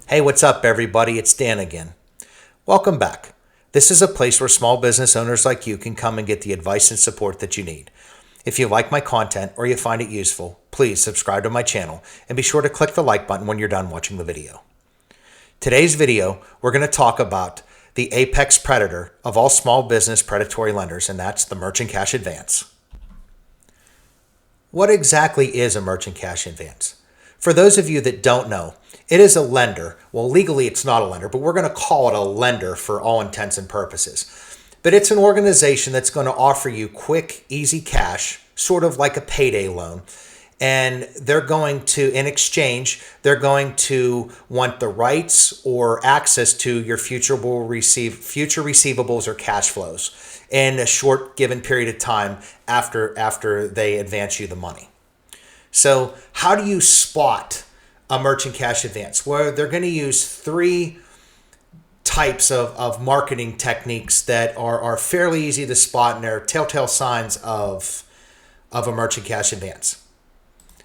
Hey, what's up, everybody? It's Dan again. Welcome back. This is a place where small business owners like you can come and get the advice and support that you need. If you like my content or you find it useful, please subscribe to my channel and be sure to click the like button when you're done watching the video. Today's video, we're going to talk about the apex predator of all small business predatory lenders, and that's the merchant cash advance. What exactly is a merchant cash advance? For those of you that don't know, it is a lender. Well, legally it's not a lender, but we're going to call it a lender for all intents and purposes. But it's an organization that's going to offer you quick, easy cash, sort of like a payday loan. And they're going to, in exchange, they're going to want the rights or access to your future receivables or cash flows in a short given period of time after they advance you the money. So how do you spot a merchant cash advance? Well, they're going to use three types of marketing techniques that are fairly easy to spot, and they're telltale signs of a merchant cash advance.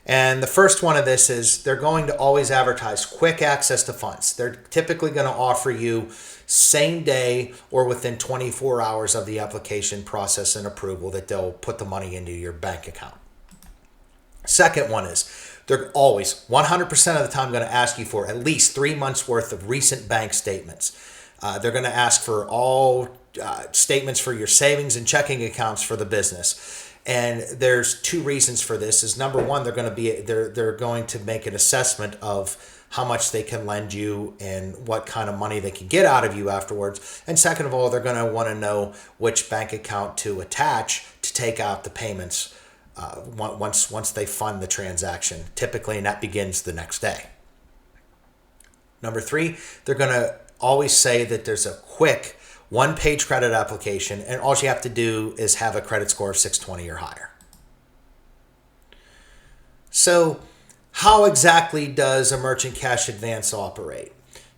And the first one of this is they're going to always advertise quick access to funds. They're typically going to offer you same day or within 24 hours of the application process and approval that they'll put the money into your bank account. Second one is they're always 100% of the time going to ask you for at least 3 months worth of recent bank statements. They're going to ask for all statements for your savings and checking accounts for the business. And there's two reasons for this. Is number one, they're going to make an assessment of how much they can lend you and what kind of money they can get out of you afterwards. And second of all, they're going to want to know which bank account to attach to take out the payments once they fund the transaction, typically, and that begins the next day. Number three, they're going to always say that there's a quick one-page credit application, and all you have to do is have a credit score of 620 or higher. So how exactly does a merchant cash advance operate?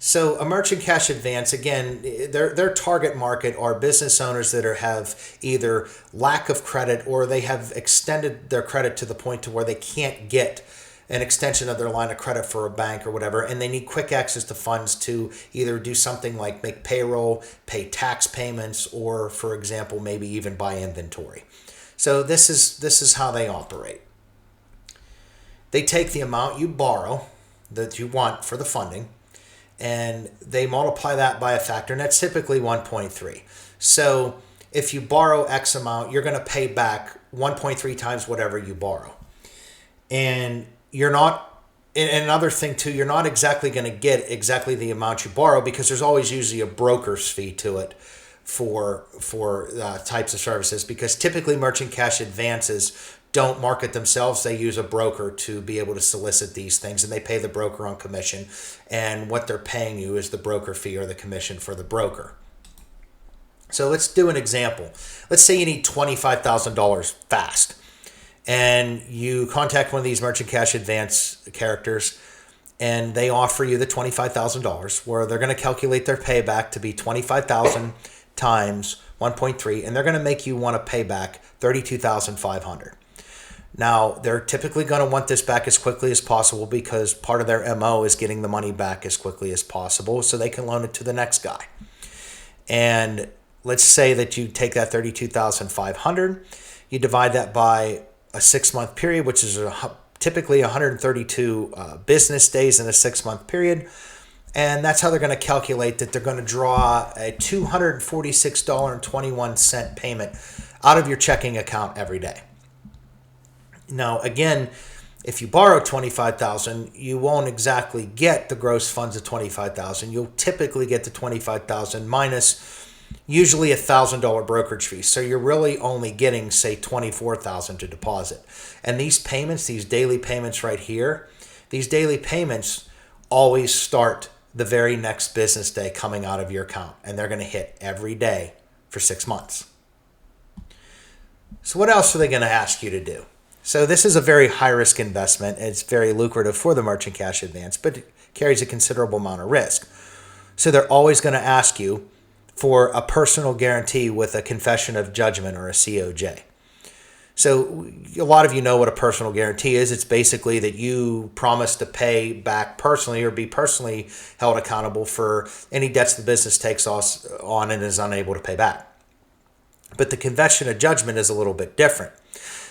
So a merchant cash advance, again, their target market are business owners that have either lack of credit or they have extended their credit to the point to where they can't get an extension of their line of credit for a bank or whatever, and they need quick access to funds to either do something like make payroll, pay tax payments, or, for example, maybe even buy inventory. So this is how they operate. They take the amount you borrow that you want for the funding, and they multiply that by a factor, and that's typically 1.3. So if you borrow X amount, you're going to pay back 1.3 times whatever you borrow. And you're not, and another thing too, you're not exactly going to get exactly the amount you borrow because there's always usually a broker's fee to it for types of services, because typically merchant cash advances don't market themselves. They use a broker to be able to solicit these things, and they pay the broker on commission, and what they're paying you is the broker fee or the commission for the broker. So let's do an example. Let's say you need $25,000 fast, and you contact one of these merchant cash advance characters, and they offer you the $25,000, where they're going to calculate their payback to be 25,000 times 1.3, and they're going to make you want to pay back 32,500. Now, they're typically going to want this back as quickly as possible because part of their MO is getting the money back as quickly as possible so they can loan it to the next guy. And let's say that you take that 32,500, you divide that by a 6-month period, which is typically 132 business days in a 6-month period. And that's how they're going to calculate that they're going to draw a $246.21 payment out of your checking account every day. Now, again, if you borrow $25,000, you won't exactly get the gross funds of $25,000. You'll typically get the $25,000 minus usually a $1,000 brokerage fee. So you're really only getting, say, $24,000 to deposit. And these payments, these daily payments right here, these daily payments always start the very next business day coming out of your account. And they're going to hit every day for 6 months. So what else are they going to ask you to do? So this is a very high-risk investment. It's very lucrative for the merchant cash advance, but it carries a considerable amount of risk. So they're always going to ask you for a personal guarantee with a confession of judgment or a COJ. So a lot of you know what a personal guarantee is. It's basically that you promise to pay back personally or be personally held accountable for any debts the business takes on and is unable to pay back. But the confession of judgment is a little bit different.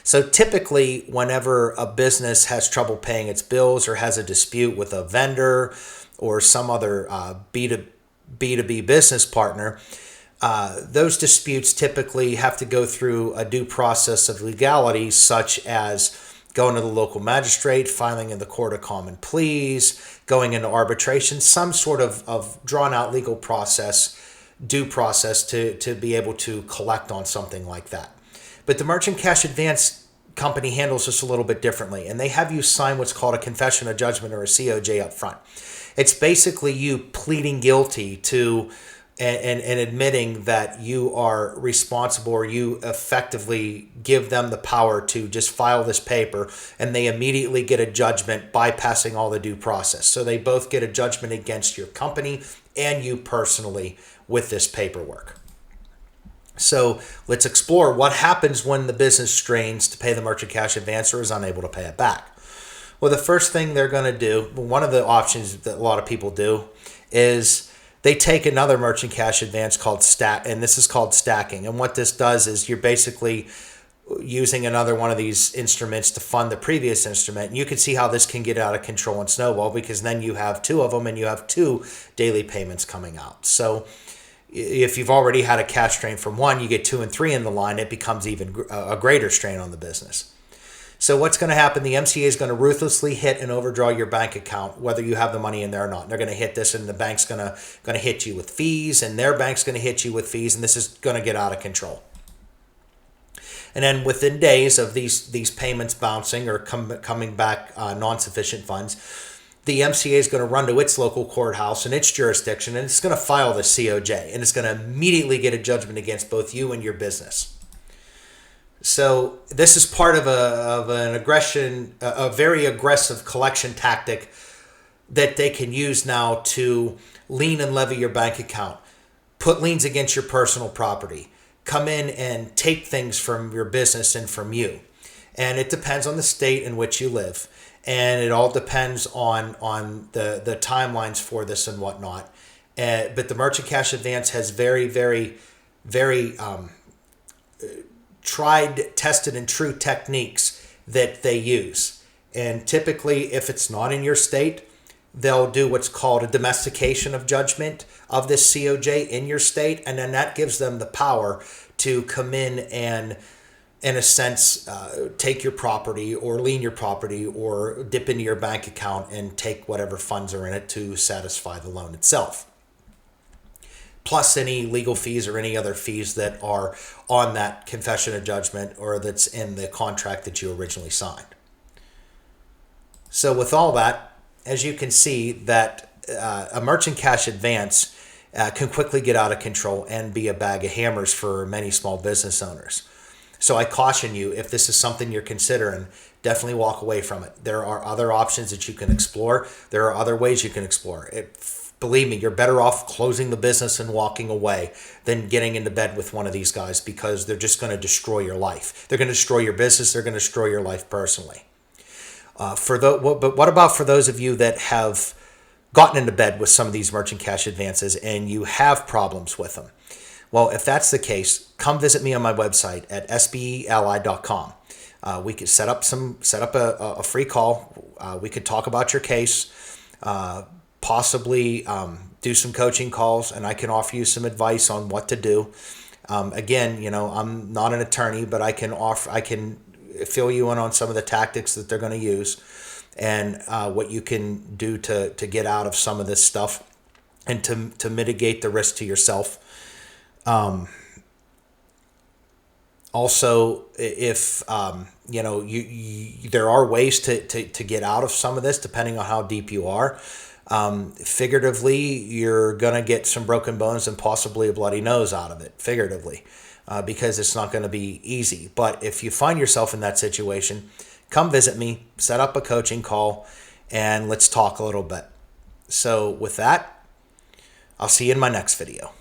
So typically, whenever a business has trouble paying its bills or has a dispute with a vendor or some other B2B business partner, those disputes typically have to go through a due process of legality, such as going to the local magistrate, filing in the court of common pleas, going into arbitration, some sort of drawn out legal process, due process to be able to collect on something like that. But the merchant cash advance company handles this a little bit differently, and they have you sign what's called a confession of judgment or a COJ up front. It's basically you pleading guilty to and admitting that you are responsible, or you effectively give them the power to just file this paper, and they immediately get a judgment bypassing all the due process. So they both get a judgment against your company and you personally with this paperwork. So let's explore what happens when the business strains to pay the merchant cash advance or is unable to pay it back. Well, the first thing they're going to do, one of the options that a lot of people do, is they take another merchant cash advance called stack, and this is called stacking. And what this does is you're basically using another one of these instruments to fund the previous instrument. And you can see how this can get out of control and snowball, because then you have two of them and you have two daily payments coming out. So if you've already had a cash strain from one, you get 2 and 3 in the line, it becomes even a greater strain on the business. So what's going to happen? The MCA is going to ruthlessly hit and overdraw your bank account, whether you have the money in there or not. They're going to hit this, and the bank's going to hit you with fees, and their bank's going to hit you with fees, and this is going to get out of control. And then within days of these payments bouncing or coming back non-sufficient funds, the MCA is going to run to its local courthouse in its jurisdiction, and it's going to file the COJ, and it's going to immediately get a judgment against both you and your business. So this is part of a very aggressive collection tactic that they can use now to lien and levy your bank account, put liens against your personal property, come in and take things from your business and from you. And it depends on the state in which you live. And it all depends on the timelines for this and whatnot. But the merchant cash advance has very, very, very tried, tested, and true techniques that they use. And typically, if it's not in your state, they'll do what's called a domestication of judgment of this COJ in your state, and then that gives them the power to come in and, in a sense, take your property or lien your property or dip into your bank account and take whatever funds are in it to satisfy the loan itself, plus any legal fees or any other fees that are on that confession of judgment or that's in the contract that you originally signed. So with all that, as you can see, that a merchant cash advance can quickly get out of control and be a bag of hammers for many small business owners. So I caution you, if this is something you're considering, definitely walk away from it. There are other options that you can explore. There are other ways you can explore it. Believe me, you're better off closing the business and walking away than getting into bed with one of these guys, because they're just going to destroy your life. They're going to destroy your business. They're going to destroy your life personally. But what about for those of you that have gotten into bed with some of these merchant cash advances and you have problems with them? Well, if that's the case, come visit me on my website at sbeally.com. We could set up a free call. We could talk about your case. Possibly do some coaching calls, and I can offer you some advice on what to do. Again, I'm not an attorney, but I can fill you in on some of the tactics that they're going to use and what you can do to get out of some of this stuff and to mitigate the risk to yourself. Also, if there are ways to get out of some of this, depending on how deep you are. Figuratively, you're going to get some broken bones and possibly a bloody nose out of it, figuratively, because it's not going to be easy. But if you find yourself in that situation, come visit me, set up a coaching call, and let's talk a little bit. So with that, I'll see you in my next video.